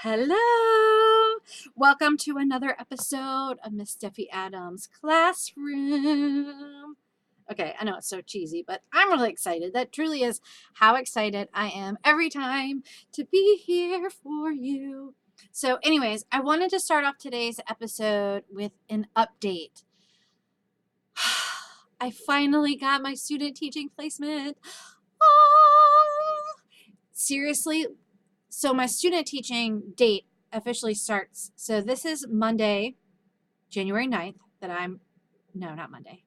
Hello! Welcome to another episode of Miss Steffi Adams' Classroom. Okay, I know it's so cheesy, but I'm really excited. That truly is how excited I am every time to be here for you. So, anyways, I wanted to start off today's episode with an update. I finally got my student teaching placement. Ah! Seriously, so my student teaching date officially starts. So this is Monday, January 9th no, not Monday.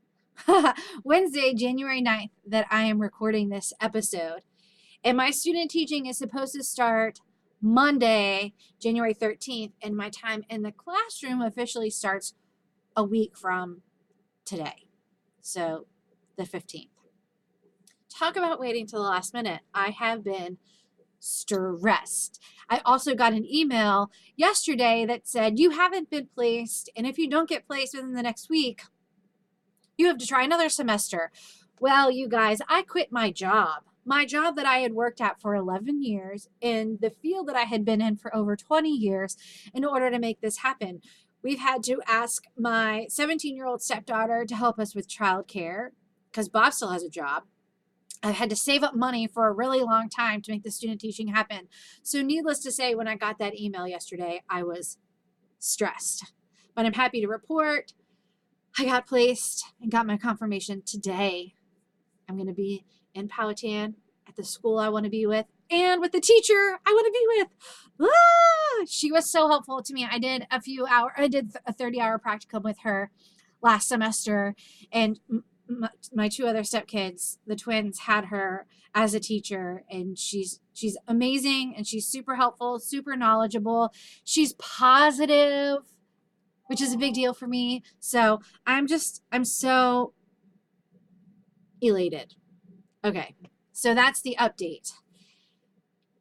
Wednesday, January 9th that I am recording this episode. And my student teaching is supposed to start Monday, January 13th. And my time in the classroom officially starts a week from today. So the 15th. Talk about waiting till the last minute. I have been stressed. I also got an email yesterday that said you haven't been placed, and if you don't get placed within the next week, you have to try another semester. Well, you guys, I quit my job that I had worked at for 11 years in the field that I had been in for over 20 years in order to make this happen. We've had to ask my 17-year-old stepdaughter to help us with childcare because Bob still has a job. I had to save up money for a really long time to make the student teaching happen. So needless to say, when I got that email yesterday, I was stressed. But I'm happy to report I got placed and got my confirmation today. I'm going to be in Powhatan at the school I want to be with and with the teacher I want to be with. She was so helpful to me. I did a 30-hour practicum with her last semester, and my two other stepkids, the twins, had her as a teacher, and she's amazing, and she's super helpful, super knowledgeable. She's positive, which is a big deal for me. So I'm so elated. Okay, so that's the update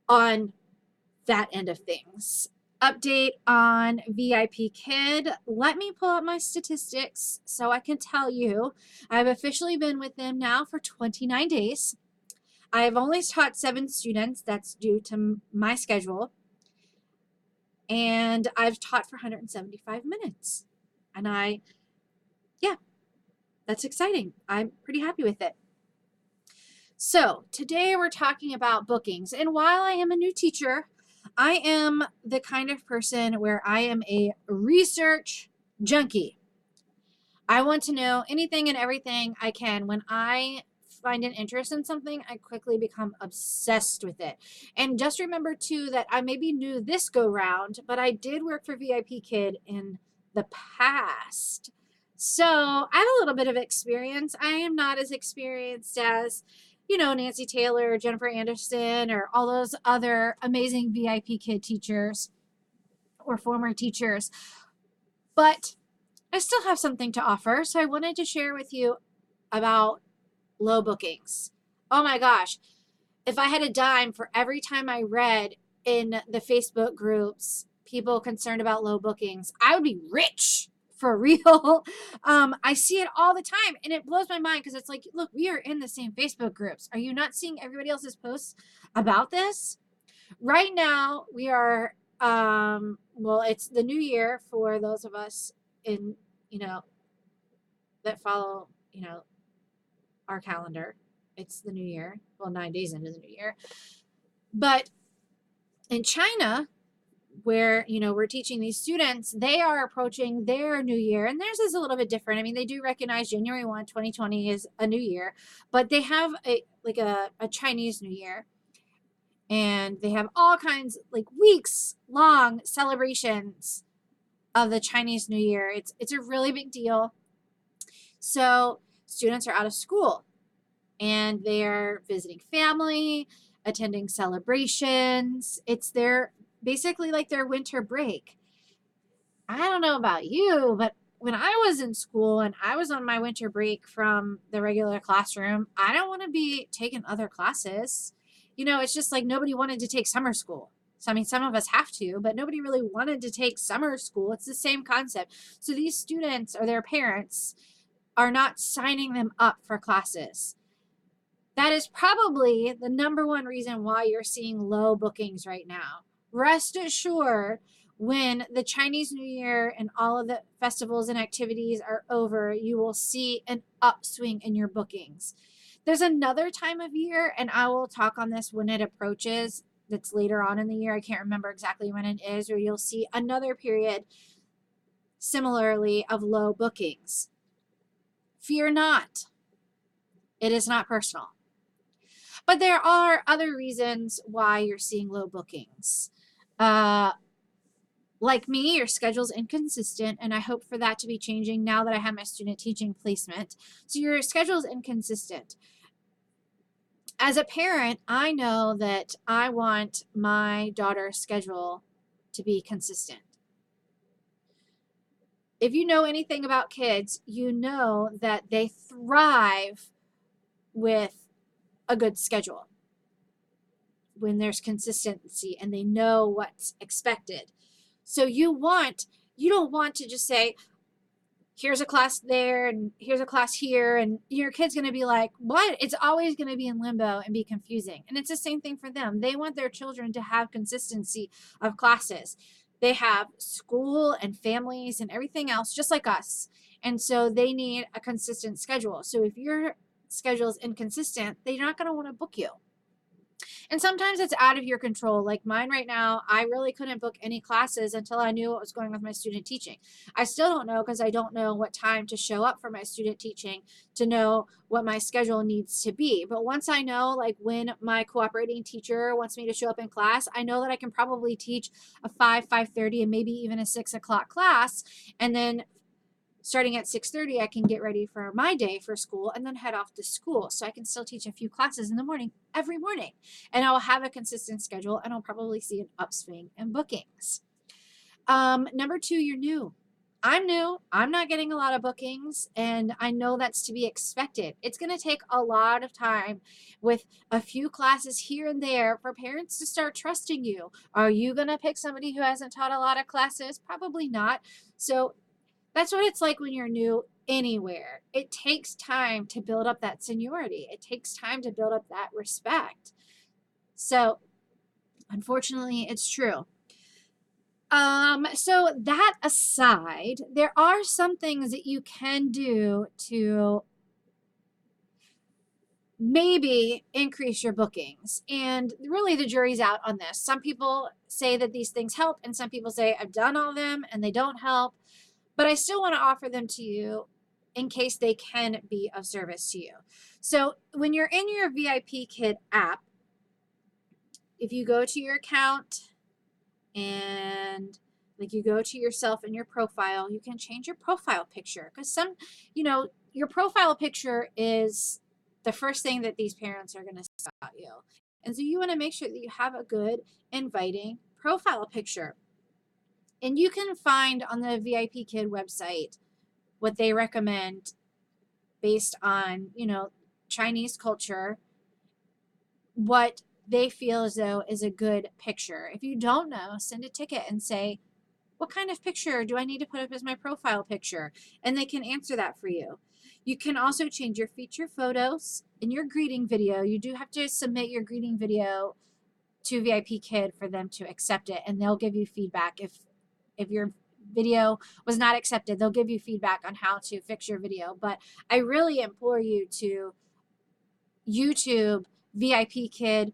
on that end of things. Update on VIPKID. Let me pull up my statistics so I can tell you. I've officially been with them now for 29 days. I've only taught 7 students. That's due to my schedule. And I've taught for 175 minutes. And that's exciting. I'm pretty happy with it. So today we're talking about bookings. And while I am a new teacher, I am the kind of person where I am a research junkie. I want to know anything and everything I can. When I find an interest in something, I quickly become obsessed with it. And just remember too that I may be new this go round, but I did work for VIPKID in the past. So I have a little bit of experience. I am not as experienced as Nancy Taylor, Jennifer Anderson, or all those other amazing VIPKID teachers or former teachers. But I still have something to offer. So I wanted to share with you about low bookings. Oh my gosh. If I had a dime for every time I read in the Facebook groups, people concerned about low bookings, I would be rich. For real. I see it all the time, and it blows my mind because it's like, look, we are in the same Facebook groups. Are you not seeing everybody else's posts about this? Right now, we are, it's the new year for those of us in, that follow, our calendar. It's the new year. Well, 9 days into the new year. But in China, where we're teaching these students, they are approaching their new year, and theirs is a little bit different. I mean, they do recognize January 1, 2020 is a new year, but they have a Chinese New Year, and they have all kinds weeks long celebrations of the Chinese New Year. It's a really big deal. So students are out of school and they're visiting family, attending celebrations. It's basically like their winter break. I don't know about you, but when I was in school and I was on my winter break from the regular classroom, I don't want to be taking other classes. It's just like nobody wanted to take summer school. So, I mean, some of us have to, but nobody really wanted to take summer school. It's the same concept. So these students or their parents are not signing them up for classes. That is probably the number one reason why you're seeing low bookings right now. Rest assured, when the Chinese New Year and all of the festivals and activities are over, you will see an upswing in your bookings. There's another time of year, and I will talk on this when it approaches. That's later on in the year. I can't remember exactly when it is, where you'll see another period similarly of low bookings. Fear not. It is not personal. But there are other reasons why you're seeing low bookings. Like me, your schedule's inconsistent, and I hope for that to be changing now that I have my student teaching placement. So your schedule's inconsistent. As a parent, I know that I want my daughter's schedule to be consistent. If you know anything about kids, you know that they thrive with a good schedule when there's consistency and they know what's expected. So you don't want to just say, here's a class there and here's a class here, and your kid's going to be like, what? It's always going to be in limbo and be confusing. And it's the same thing for them. They want their children to have consistency of classes. They have school and families and everything else just like us. And so they need a consistent schedule. So if your schedule is inconsistent, they're not going to want to book you. And sometimes it's out of your control. Like mine right now, I really couldn't book any classes until I knew what was going on with my student teaching. I still don't know because I don't know what time to show up for my student teaching to know what my schedule needs to be. But once I know, like when my cooperating teacher wants me to show up in class, I know that I can probably teach a 5:30, and maybe even a 6 o'clock class. And then starting at 6:30, I can get ready for my day for school and then head off to school. So I can still teach a few classes in the morning every morning. And I will have a consistent schedule, and I'll probably see an upswing in bookings. Number 2, you're new. I'm new. I'm not getting a lot of bookings, and I know that's to be expected. It's going to take a lot of time with a few classes here and there for parents to start trusting you. Are you going to pick somebody who hasn't taught a lot of classes? Probably not. So that's what it's like when you're new anywhere. It takes time to build up that seniority. It takes time to build up that respect. So unfortunately, it's true. So that aside, there are some things that you can do to maybe increase your bookings. And really the jury's out on this. Some people say that these things help, and some people say I've done all of them and they don't help. But I still want to offer them to you in case they can be of service to you. So when you're in your VIPKID app, if you go to your account and like you go to yourself and your profile, you can change your profile picture, because your profile picture is the first thing that these parents are going to say about you. And so you want to make sure that you have a good, inviting profile picture. And you can find on the VIPKID website what they recommend based on, Chinese culture, what they feel as though is a good picture. If you don't know, send a ticket and say, what kind of picture do I need to put up as my profile picture? And they can answer that for you. You can also change your feature photos in your greeting video. You do have to submit your greeting video to VIPKID for them to accept it, and they'll give you feedback. If your video was not accepted, they'll give you feedback on how to fix your video. But I really implore you to YouTube VIPKID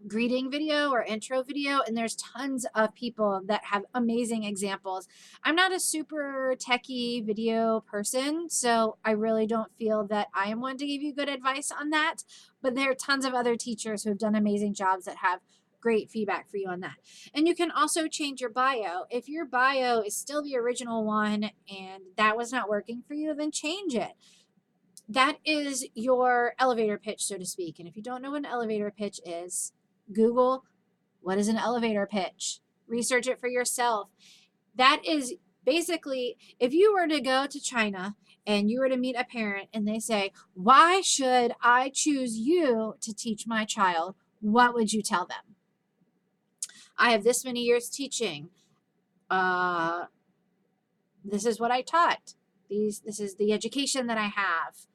greeting video or intro video, and there's tons of people that have amazing examples. I'm not a super techie video person, so I really don't feel that I am one to give you good advice on that, but there are tons of other teachers who have done amazing jobs that have great feedback for you on that. And you can also change your bio. If your bio is still the original one and that was not working for you, then change it. That is your elevator pitch, so to speak. And if you don't know what an elevator pitch is, Google what is an elevator pitch. Research it for yourself. That is basically, if you were to go to China and you were to meet a parent and they say, why should I choose you to teach my child? What would you tell them? I have this many years teaching. This is what I taught. This is the education that I have.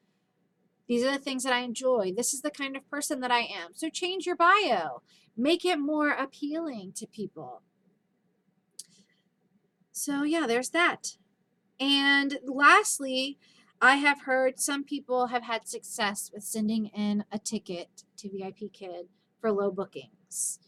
These are the things that I enjoy. This is the kind of person that I am. So change your bio. Make it more appealing to people. So yeah, there's that. And lastly, I have heard some people have had success with sending in a ticket to VIPKID for low bookings.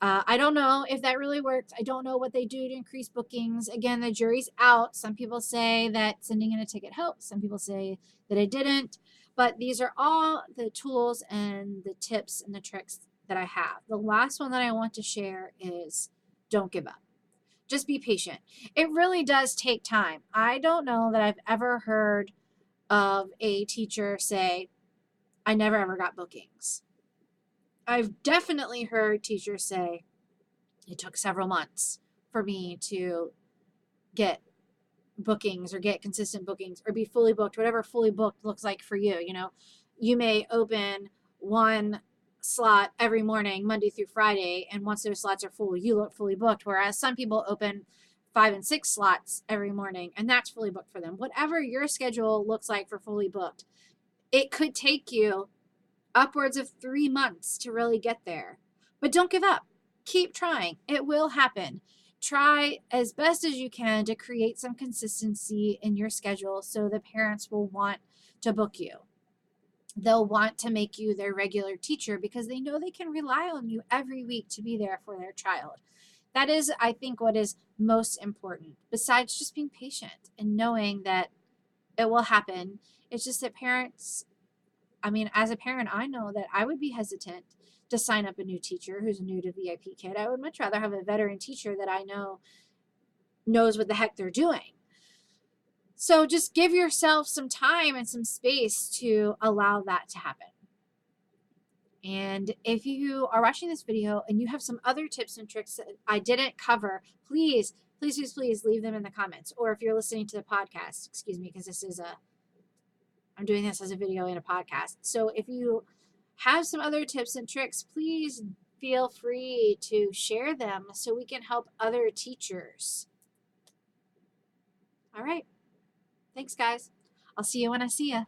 I don't know if that really works. I don't know what they do to increase bookings. Again, the jury's out. Some people say that sending in a ticket helps. Some people say that it didn't. But these are all the tools and the tips and the tricks that I have. The last one that I want to share is don't give up. Just be patient. It really does take time. I don't know that I've ever heard of a teacher say, I never ever got bookings. I've definitely heard teachers say, it took several months for me to get bookings or get consistent bookings or be fully booked, whatever fully booked looks like for you. You know, you may open one slot every morning, Monday through Friday, and once those slots are full, you look fully booked. Whereas some people open 5 and 6 slots every morning, and that's fully booked for them. Whatever your schedule looks like for fully booked, it could take you upwards of 3 months to really get there. But don't give up. Keep trying. It will happen. Try as best as you can to create some consistency in your schedule so the parents will want to book you. They'll want to make you their regular teacher because they know they can rely on you every week to be there for their child. That is, I think, what is most important, besides just being patient and knowing that it will happen. It's just that parents, as a parent, I know that I would be hesitant to sign up a new teacher who's new to VIPKID. I would much rather have a veteran teacher that I know knows what the heck they're doing. So just give yourself some time and some space to allow that to happen. And if you are watching this video and you have some other tips and tricks that I didn't cover, please leave them in the comments. Or if you're listening to the podcast, excuse me, because I'm doing this as a video and a podcast. So if you have some other tips and tricks, please feel free to share them so we can help other teachers. All right. Thanks, guys. I'll see you when I see you.